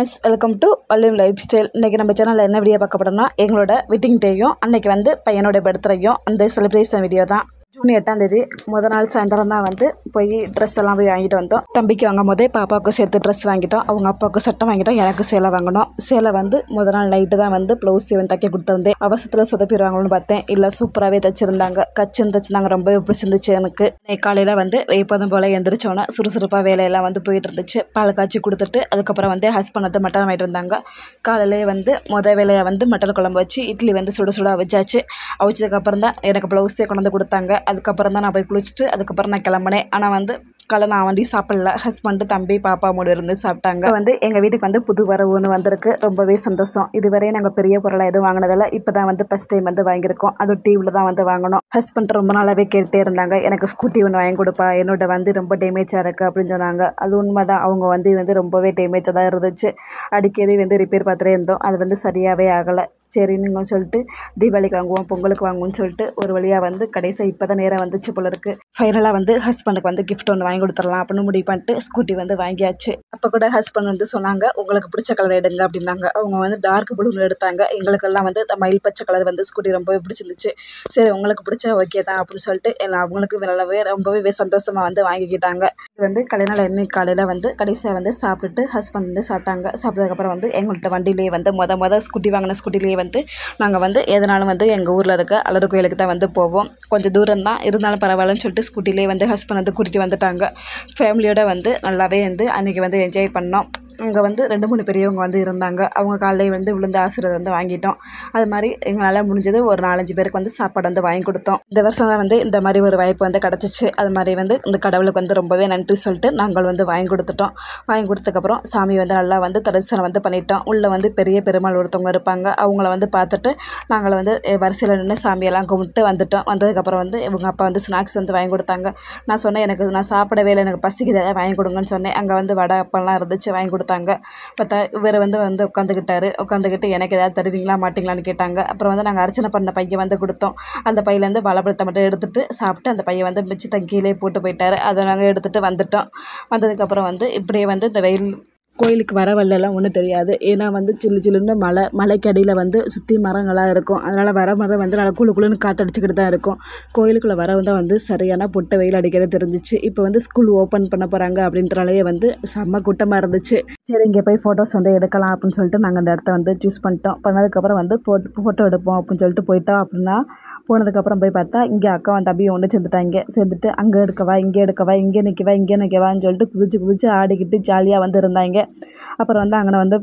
Friends, welcome to volume life style. இன்றைக்கி நம்ம சேனலில் என்ன வீடியோ பார்க்க போகிறோம்னா, எங்களோட வெட்டிங் டேயும் அன்றைக்கி வந்து பையனோட பர்த்டேயும் அந்த செலிப்ரேஷன் வீடியோ தான். ஜூன் 8 முதல் நாள் சாயந்தரம் தான் வந்து போய் ட்ரெஸ் எல்லாம் போய் வாங்கிட்டு வந்தோம். தம்பிக்கு வாங்கும் போதே பாப்பாவுக்கு சேர்த்து ட்ரெஸ் வாங்கிட்டோம். அவங்க அப்பாவுக்கு சட்டை வாங்கிட்டோம். எனக்கு சேலை வாங்கினோம். சேலை வந்து முதல் நாள் நைட்டு தான் வந்து ப்ளவுஸ் வந்து தைக்க கொடுத்துருந்தேன். அவசரத்தில் சொதப்பிடுவாங்கன்னு பார்த்தேன். இல்லை, சூப்பராகவே தைச்சிருந்தாங்க. கச்சுன்னு தைச்சிருந்தாங்க. ரொம்பவே பிடிச்சிருந்துச்சு எனக்கு. காலையில் வந்து எப்போதும் போல் எந்திரிச்சோன்னே சுறுசுறுப்பாக வேலையெல்லாம் வந்து போயிட்டு இருந்துச்சு. பால் காய்ச்சி கொடுத்துட்டு அதுக்கப்புறம் வந்து ஹஸ்பண்ட் வந்து மட்டன் வாங்கிட்டு வந்தாங்க. காலையிலே வந்து வேலையை வந்து மட்டன் குழம்பு வச்சு இட்லி வந்து சுட சுட வச்சாச்சு. அவிச்சதுக்கப்புறம் தான் எனக்கு ப்ளவுஸே கொண்டு வந்து கொடுத்தாங்க. அதுக்கப்புறம் தான் நான் போய் குளிச்சுட்டு அதுக்கப்புறம் நான் கிளம்பினேன். ஆனால் வந்து காலை நான் வண்டி சாப்பிடல. ஹஸ்பண்டு, தம்பி, பாப்பா மூணு இருந்து சாப்பிட்டாங்க. வந்து எங்கள் வீட்டுக்கு வந்து புது வரவு ஒன்று வந்திருக்கு. ரொம்பவே சந்தோஷம். இதுவரையும் நாங்கள் பெரிய பொருளாக எதுவும் வாங்கினதில்ல. இப்போ தான் வந்து ஃபஸ்ட் டைம் வந்து வாங்கியிருக்கோம். அது டிவியில் தான் வந்து வாங்கினோம். ஹஸ்பண்ட் ரொம்ப நாளாகவே கேட்டே இருந்தாங்க, எனக்கு ஸ்கூட்டி ஒன்று வாங்கி கொடுப்பா, என்னோட வந்து ரொம்ப டேமேஜாக இருக்குது அப்படின்னு சொன்னாங்க. அது உண்மை தான். அவங்க வந்து ரொம்பவே டேமேஜாக தான் இருந்துச்சு. அடிக்கடி வந்து ரிப்பேர் பார்த்துட்டே இருந்தோம். அது வந்து சரியாகவே ஆகலை. சரின்னு சொல்லிட்டு தீபாவளிக்கு வாங்குவோம், பொங்கலுக்கு வாங்குவோம்னு சொல்லிட்டு ஒரு வழியாக வந்து கடைசியாக இப்போ தான் நேராக வந்துச்சு போல இருக்குது. ஃபைனலாக வந்து ஹஸ்பண்டுக்கு வந்து கிஃப்ட் ஒன்று வாங்கி கொடுத்துடலாம் அப்படின்னு முடிவு பண்ணிட்டு ஸ்கூட்டி வந்து வாங்கியாச்சு. அப்போ கூட ஹஸ்பண்ட் வந்து சொன்னாங்க, உங்களுக்கு பிடிச்ச கலர் எடுங்க அப்படின்னாங்க. அவங்க வந்து டார்க் ப்ளூ எடுத்தாங்க. எங்களுக்கெல்லாம் வந்து மயில் பச்சை கலர் வந்து ஸ்கூட்டி ரொம்பவே பிடிச்சிருந்துச்சு. சரி, உங்களுக்கு பிடிச்ச ஓகே தான் அப்படின்னு சொல்லிட்டு எல்லாம் அவங்களுக்கு நல்லாவே ரொம்பவே சந்தோஷமாக வந்து வாங்கிக்கிட்டாங்க. இது வந்து கல்யாண இன்னைக்கு காலையில் வந்து கடைசியாக வந்து சாப்பிட்டுட்டு ஹஸ்பண்ட் வந்து சாப்பிட்டாங்க. சாப்பிட்டதுக்கப்புறம் வந்து எங்கள்கிட்ட வண்டியிலேயே வந்து மொதல் ஸ்கூட்டி வாங்கின ஸ்கூட்டிலேயே வந்து நாங்கள் வந்து எதனாலும் வந்து எங்கள் ஊரில் இருக்க அழகு கோயிலுக்கு தான் வந்து போவோம். கொஞ்சம் தூரம் தான் இருந்தாலும் பரவாயில்லன்னு சொல்லிட்டு ஸ்கூட்டிலே வந்து ஹஸ்பண்ட் வந்து கூட்டிகிட்டு வந்துட்டாங்க. ஃபேமிலியோடு வந்து நல்லாவே வந்து அன்றைக்கி வந்து என்ஜாய் பண்ணோம். அங்கே வந்து 2-3 பெரியவங்க வந்து இருந்தாங்க. அவங்க காலையில் வந்து விழுந்து ஆசீர்வாதம் வந்து வாங்கிட்டோம். அது மாதிரி எங்களால் முடிஞ்சது ஒரு 4-5 பேருக்கு வந்து சாப்பாடு வந்து வாங்கி கொடுத்தோம். இந்த வருஷம் தான் வந்து இந்த மாதிரி ஒரு வாய்ப்பு வந்து கிடச்சிச்சு. அது மாதிரி வந்து இந்த கடவுளுக்கு வந்து ரொம்பவே நன்றி சொல்லிட்டு நாங்கள் வந்து வாங்கி கொடுத்துட்டோம். வாங்கி கொடுத்ததுக்கப்புறம் சாமி வந்து நல்லா வந்து தரிசனம் வந்து பண்ணிட்டோம். உள்ளே வந்து பெரிய பெருமாள் ஒருத்தவங்க இருப்பாங்க. அவங்கள வந்து பார்த்துட்டு நாங்கள் வந்து வரிசையில் நின்று சாமியெல்லாம் கும்பிட்டு வந்துட்டோம். வந்ததுக்கப்புறம் வந்து இவங்க அப்பா வந்து ஸ்நாக்ஸ் வந்து வாங்கி கொடுத்தாங்க. நான் சொன்னேன், நான் சாப்பிடவே இல்லை, எனக்கு பசிக்குது, வாங்கி கொடுங்கன்னு சொன்னேன். அங்கே வந்து வடை அப்பெல்லாம் இருந்துச்சு, வாங்கி கொடுத்தாங்க. பார்த்தா இவர் வந்து உட்காந்துக்கிட்டு எனக்கு ஏதாவது தருவீங்களா மாட்டிங்களான்னு கேட்டாங்க. அப்புறம் வந்து நாங்கள் அர்ச்சனை பண்ண பையன் வந்து கொடுத்தோம். அந்த பையிலேருந்து வாழைப்பழத்தை மட்டும் எடுத்துகிட்டு சாப்பிட்டு அந்த பையன் வந்து மிச்சத்தை கீழே போட்டு போயிட்டார். அதை நாங்கள் எடுத்துகிட்டு வந்துட்டோம். வந்ததுக்கப்புறம் வந்து இப்படியே வந்து இந்த வெயில் கோயிலுக்கு வர வரலாம் ஒன்றும் தெரியாது. ஏன்னா வந்து சில்லுன்னு மலைக்கு அடியில் வந்து சுற்றி மரங்களாக இருக்கும். அதனால் வர மரம் வந்து நல்லா குளுன்னு காற்றடிச்சிக்கிட்டு தான் இருக்கும். கோயிலுக்குள்ளே வரவும் தான் வந்து சரியான பொட்டை வெயில் அடிக்கிறது தெரிஞ்சிச்சு. இப்போ வந்து ஸ்கூல் ஓப்பன் பண்ண போகிறாங்க அப்படின்றனாலேயே வந்து செம்ம கூட்டமாக இருந்துச்சு. சரி, இங்கே போய் ஃபோட்டோஸ் வந்து எடுக்கலாம் அப்படின்னு சொல்லிட்டு நாங்கள் அந்த இடத்த வந்து சூஸ் பண்ணிட்டோம். பண்ணதுக்கப்புறம் வந்து ஃபோட்டோ எடுப்போம் அப்படின்னு சொல்லிட்டு போயிட்டோம். அப்படின்னா போனதுக்கப்புறம் போய் பார்த்தா இங்கே அக்காவும் தம்பியும் ஒன்று சேர்ந்துட்டு அங்கே எடுக்கவா, இங்கே எடுக்கவா, இங்கே நிற்கவான்னு சொல்லிட்டு குதிச்சு ஆடிக்கிட்டு ஜாலியாக வந்து இருந்தாங்க. அப்புறம் வந்து அங்கே வந்து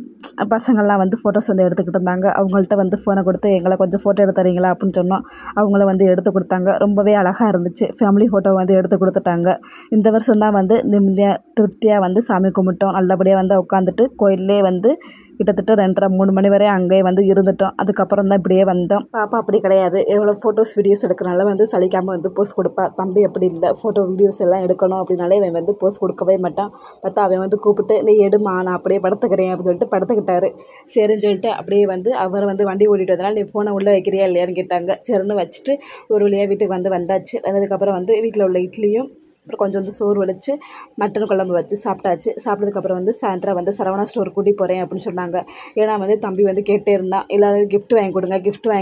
பசங்கள்லாம் வந்து ஃபோட்டோஸ் வந்து எடுத்துக்கிட்டு இருந்தாங்க. அவங்கள்ட்ட வந்து ஃபோனை கொடுத்து எங்களை கொஞ்சம் ஃபோட்டோ எடுத்து தரீங்களா அப்படின்னு சொன்னோம். அவங்கள வந்து எடுத்து கொடுத்தாங்க. ரொம்பவே அழகாக இருந்துச்சு. ஃபேமிலி ஃபோட்டோ வந்து எடுத்து கொடுத்துட்டாங்க. இந்த வருஷம் தான் வந்து திருப்தியாக வந்து சாமி கும்பிட்டோம். நல்லபடியாக வந்து உட்காந்துட்டு கோயிலே வந்து கிட்டத்தட்ட 2:30-3 மணி வரை அங்கேயே வந்து இருந்துட்டோம். அதுக்கப்புறம் தான் இப்படியே வந்தோம். பாப்பா அப்படி கிடையாது. எவ்வளோ ஃபோட்டோஸ் வீடியோஸ் எடுக்கிறனால வந்து சலிக்காமல் வந்து போஸ்ட் கொடுப்பா. தம்பி அப்படி இல்லை. ஃபோட்டோ வீடியோஸ் எல்லாம் எடுக்கணும் அப்படின்னாலே அவன் வந்து போஸ்ட் கொடுக்கவே மாட்டான். பார்த்தா அவன் வந்து கூப்பிட்டு, நீ எடுமா, நான் அப்படியே படுத்துக்கிறேன் அப்படின்னு சொல்லிட்டு படுத்துக்கிட்டாரு. சரின்னு சொல்லிட்டு அப்படியே வந்து அவர் வந்து வண்டி ஓட்டிட்டு வந்தனால நீ ஃபோனை உள்ளே வைக்கிறியா இல்லையான்னு கேட்டாங்க. சரின்னு வச்சுட்டு ஒரு வழியாக வீட்டுக்கு வந்து வந்தாச்சு. வந்ததுக்கப்புறம் வந்து வீட்டில் உள்ள இட்லியும் அப்புறம் கொஞ்சம் வந்து சோறு வலிச்சு மட்டன் குழம்பு வச்சு சாப்பிட்டாச்சு. சாப்பிட்டதுக்கப்புறம் வந்து சாயந்தரம் வந்து சரவணா ஸ்டோர் கூட்டி போகிறேன் அப்படின்னு சொன்னாங்க. ஏன்னா வந்து தம்பி வந்து கேட்டே இருந்தான், எல்லாரும் கிஃப்ட் வாங்கி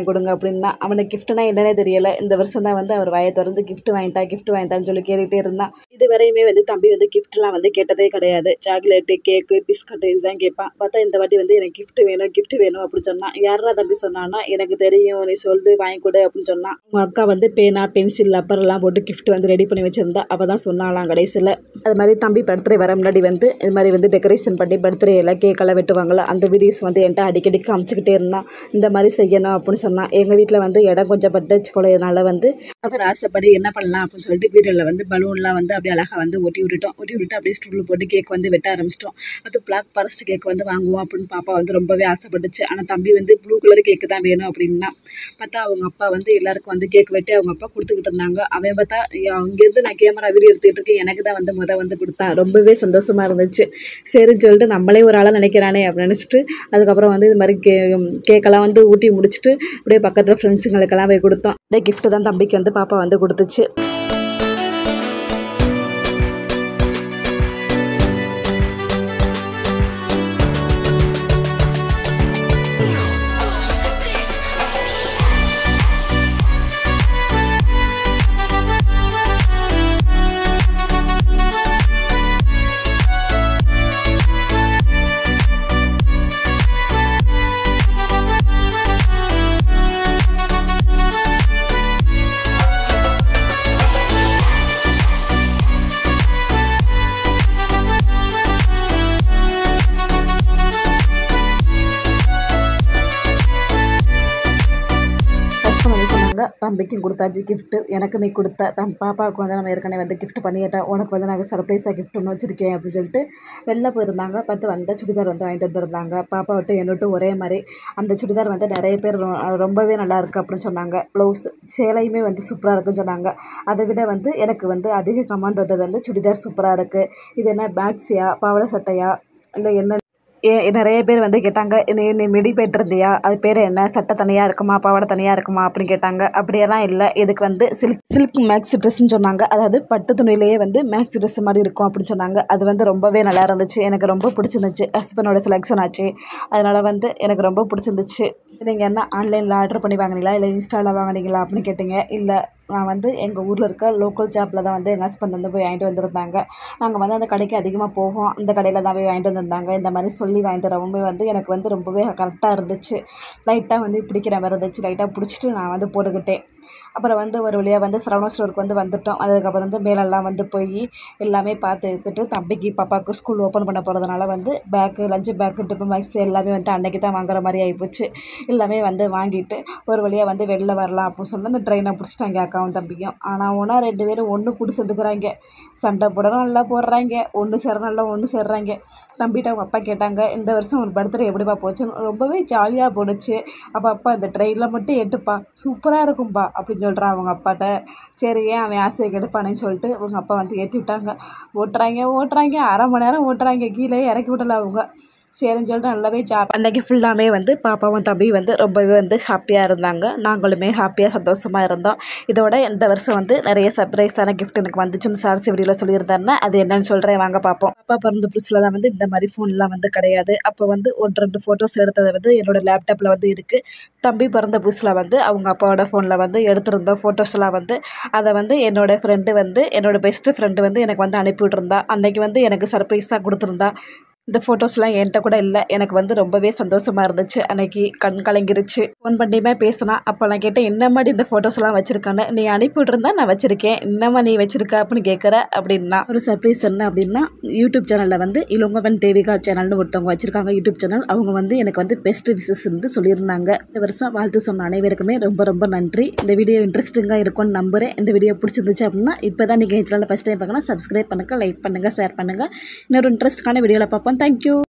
கொடுங்க அப்படின்னா. அவனுக்கு கிஃப்ட்னா என்னன்னே தெரியலை. இந்த வருஷம் தான் வந்து அவர் வாயை திறந்து கிஃப்ட் வாங்கிட்டான்னு சொல்லி கேட்டுகிட்டே இருந்தான். இது வரையுமே வந்து தம்பி வந்து கிஃப்ட்லாம் வந்து கேட்டதே கிடையாது. சாக்லேட்டு, கேக்கு, பிஸ்கட்டு இதுதான் கேட்பான். பார்த்தா இந்த வாட்டி வந்து எனக்கு கிஃப்ட் வேணும் அப்படின்னு சொன்னான். யாரா தம்பி சொன்னான்னா, எனக்கு தெரியும், நீ சொல்லு வாங்கி கொடு அப்படின்னு சொன்னான். உங்கள் அக்கா வந்து பேனா, பென்சில், ரப்பரெல்லாம் போட்டு கிஃப்ட் வந்து ரெடி பண்ணி வச்சுருந்தா. அவள் தான் சொன்னாலாம் கடைசியில். அது மாதிரி தம்பி பர்த்டே வர முன்னாடி வந்து இது மாதிரி வந்து டெக்கரேஷன் பண்ணி பர்த்டேயில் கேக்கெல்லாம் வெட்டுவாங்களா, அந்த வீடியோஸ் வந்து என்கிட்ட அடிக்கடி காமிச்சிக்கிட்டே இருந்தான். இந்த மாதிரி செய்யணும் அப்படின்னு சொன்னான். எங்கள் வீட்டில் வந்து இடம் கொஞ்சம் பட்டுச்சு கொலையனால வந்து அவர் ஆசைப்படி என்ன பண்ணலாம் அப்படின்னு சொல்லிட்டு வீடியோவில் வந்து பலூன்லாம் வந்து அப்படியே அழகாக வந்து ஒட்டி விட்டுட்டு அப்படியே ஸ்டூலில் போட்டு கேக் வந்து வெட்ட ஆரம்பிச்சிட்டோம். அது பிளாக் ஃபாரஸ்ட் கேக் வந்து வாங்குவோம் அப்படின்னு பாப்பா வந்து ரொம்பவே ஆசைப்பட்டுச்சு. ஆனால் தம்பி வந்து ப்ளூ கலர் கேக்கு தான் வேணும் அப்படின்னா. பார்த்தா அவங்க அப்பா வந்து எல்லாருக்கும் வந்து கேக் வெட்டி அவங்க அப்பா கொடுத்துக்கிட்டு இருந்தாங்க. அவன் பார்த்தா அங்கேருந்து நான் கேமரா வீடியோ எடுத்துக்கிட்டு இருக்கேன், எனக்கு தான் வந்து வந்து கொடுத்தான். ரொம்பவே சந்தோஷமாக இருந்துச்சு. சரின்னு சொல்லிட்டு நம்மளே ஒரு ஆளாக நினைக்கிறானே அப்படின்னு நினச்சிட்டு அதுக்கப்புறம் வந்து இது மாதிரி கேக்கெல்லாம் வந்து ஊட்டி முடிச்சுட்டு அப்படியே பக்கத்தில் ஃப்ரெண்ட்ஸுங்களுக்கெல்லாம் போய் கொடுத்தோம். இந்த கிஃப்ட்டு தான் தம்பிக்கு வந்து பாப்பா வந்து கொடுத்துச்சு. கொடுத்தாங்க, தம்பிக்கும் கொடுத்தாச்சு கிஃப்ட்டு. எனக்கு நீ கொடுத்த பாப்பாவுக்கு வந்து நம்ம ஏற்கனவே வந்து கிஃப்ட் பண்ணிட்டேன், உனக்கு வந்து நாங்கள் சர்ப்ரைஸாக கிஃப்ட் ஒன்று வச்சுருக்கேன் அப்படின்னு சொல்லிட்டு வெளில போயிருந்தாங்க. பார்த்து வந்த சுடிதார் வந்து வாங்கிட்டு வந்துருந்தாங்க. பாப்பா விட்டு என்னட்டும் ஒரே மாதிரி. அந்த சுடிதார் வந்து நிறைய பேர் ரொம்பவே நல்லா இருக்குது அப்படின்னு சொன்னாங்க. ப்ளவுஸ் சேலையுமே வந்து சூப்பராக இருக்குன்னு சொன்னாங்க. அதை விட வந்து எனக்கு வந்து அதிக கமெண்ட் வந்தது வந்து சுடிதார் சூப்பராக இருக்குது, இது என்ன மேக்ஸியா பாவாடை சட்டையா இல்லை என்ன நிறைய பேர் வந்து கேட்டாங்க, நீ மிடி போய்ட்டுருந்தியா, அது பேர் என்ன, சட்டை தனியாக இருக்குமா பாவாடை தனியாக இருக்குமா அப்படின்னு கேட்டாங்க. அப்படியெல்லாம் இல்லை, இதுக்கு வந்து சில்க் மேக்ஸ் ட்ரெஸ்ஸுன்னு சொன்னாங்க. அதாவது பட்டு துணியிலேயே வந்து மேக்ஸ் ட்ரெஸ் மாதிரி இருக்கும் அப்படின்னு சொன்னாங்க. அது வந்து ரொம்பவே நல்லா இருந்துச்சு, எனக்கு ரொம்ப பிடிச்சிருந்துச்சு. ஹஸ்பண்டோட செலெக்ஷன் ஆச்சு, அதனால் வந்து எனக்கு ரொம்ப பிடிச்சிருந்துச்சு. நீங்கள் என்ன ஆன்லைனில் ஆர்டர் பண்ணி வாங்கினீங்களா இல்லை இன்ஸ்டாவில் வாங்கினீங்களா அப்படின்னு கேட்டிங்க. இல்லை, நான் வந்து எங்கள் ஊரில் இருக்க லோக்கல் ஷாப்பில் தான் வந்து எங்கள் ஹஸ்பண்ட் வந்து போய் வாங்கிட்டு வந்திருந்தாங்க. நாங்கள் வந்து அந்த கடைக்கு அதிகமாக போவோம், அந்த கடையில் தான் போய் வாங்கிட்டு வந்திருந்தாங்க. இந்த மாதிரி சொல்லி வாங்கிட்டு வரவுமே வந்து எனக்கு வந்து ரொம்பவே கரெக்டாக இருந்துச்சு. லைட்டாக வந்து பிடிக்கிற மாதிரி இருந்துச்சு. லைட்டாக பிடிச்சிட்டு நான் வந்து போட்டுக்கிட்டேன். அப்புறம் வந்து ஒரு வழியாக வந்து சரவணா ஸ்டோருக்கு வந்து வந்துவிட்டோம். அதுக்கப்புறம் வந்து மேலெல்லாம் வந்து போய் எல்லாமே பார்த்து எடுத்துகிட்டு தம்பிக்கு பாப்பாவுக்கு ஸ்கூல் ஓப்பன் பண்ண போகிறதுனால வந்து பேக்கு, லஞ்சு பேக்கு, டிப்பு மேக்ஸ் எல்லாமே வந்து அன்றைக்கி தான் வாங்குற மாதிரி ஆகிப்போச்சு. எல்லாமே வந்து வாங்கிட்டு ஒரு வழியாக வந்து வெளில வரலாம் அப்படின்னு சொல்லி அந்த ட்ரெயினை பிடிச்சிட்டாங்க அக்காவும் தம்பிக்கும். ஆனால் ஒன்றா 2 பேரும் ஒன்று கூடி சேர்ந்துக்கிறாங்க, சண்டை போடணும் நல்லா போடுறாங்க, ஒன்று சேர நல்லா ஒன்று சேர்றாங்க. தம்பிகிட்ட அவங்க அப்பா கேட்டாங்க, இந்த வருஷம் ஒரு பர்த்டே எப்படிப்பா போச்சுன்னு. ரொம்பவே ஜாலியாக போணுச்சு. அப்பா இந்த ட்ரெயினில் மட்டும் ஏட்டுப்பா, சூப்பராக இருக்கும்பா அப்படின்னு சொல்கிறான் அவங்க அப்பாட்ட. சரி, ஏன் அவன் ஆசையை கெடுப்பானேன்னு சொல்லிட்டு அவங்க அப்பா வந்து ஏற்றி விட்டாங்க. ஓட்டுறாங்க 1/2 மணி நேரம் ஓட்டுறாங்க, கீழே இறக்கி விடல அவங்க. சரின்னு சொல்லிட்டு நல்லாவே அன்றைக்கி ஃபுல்லாமே வந்து பாப்பாவும் தம்பி வந்து ரொம்பவே வந்து ஹாப்பியாக இருந்தாங்க. நாங்களுமே ஹாப்பியாக சந்தோஷமாக இருந்தோம். இதோட இந்த வருஷம் வந்து நிறைய சர்ப்ரைஸான கிஃப்ட் எனக்கு வந்துச்சுன்னு ஷார்ட்ஸ் வீடியோவில் சொல்லியிருந்தாருன்னா அது என்னன்னு சொல்கிறேன், வாங்க பார்ப்போம். பாப்பா பிறந்த புதுசில் தான் வந்து இந்த மாதிரி ஃபோன்லாம் வந்து கிடையாது. அப்போ வந்து 1-2 ஃபோட்டோஸ் எடுத்தது வந்து என்னோடய லேப்டாப்பில் வந்து இருக்குது. தம்பி பிறந்த புதுசில் வந்து அவங்க அப்பாவோட ஃபோனில் வந்து எடுத்திருந்த ஃபோட்டோஸ்லாம் வந்து அதை வந்து என்னோடய ஃப்ரெண்டு வந்து என்னோடய பெஸ்ட்டு ஃப்ரெண்டு வந்து எனக்கு வந்து அனுப்பிவிட்ருந்தா. அன்றைக்கி வந்து எனக்கு சர்ப்ரைஸாக கொடுத்துருந்தா. இந்த ஃபோட்டோஸ்லாம் என்கிட்ட கூட இல்லை. எனக்கு வந்து ரொம்பவே சந்தோஷமாக இருந்துச்சு. அன்றைக்கி கண் கலங்கிருச்சு. ஃபோன் பண்ணியுமே பேசினா. அப்போ நான் கேட்டேன், என்னம்மாடி இந்த ஃபோட்டோஸ்லாம் வச்சுருக்கான்னு. நீ அனுப்பிவிட்ருந்தா நான் வச்சுருக்கேன், என்னம்மா நீ வச்சுருக்க அப்படின்னு கேட்குற அப்படின்னா. ஒரு சர்ப்ரைஸ் என்ன அப்படின்னா, யூடியூப் சேனலில் வந்து இளங்கவன் தேவிகா சேனல்னு ஒருத்தவங்க வச்சுருக்காங்க யூடியூப் சேனல். அவங்க வந்து எனக்கு வந்து பெஸ்ட் விஷஸ் வந்து சொல்லியிருந்தாங்க. இந்த வருஷம் வாழ்த்து சொன்ன அனைவருக்குமே ரொம்ப ரொம்ப நன்றி. இந்த வீடியோ இன்ட்ரெஸ்டிங்காக இருக்கும்னு நம்புகிறேன். இந்த வீடியோ பிடிச்சிருந்துச்சு அப்படின்னா இப்போ தான் நீங்கள் என் சேனலில் ஃபஸ்ட் டைம் பார்க்கணும், சப்ஸ்கிரைப் பண்ணுங்கள், லைக் பண்ணுங்கள், ஷேர் பண்ணுங்கள். இன்னொரு இன்ட்ரெஸ்டான வீடியோவில் பார்ப்போம். Thank you.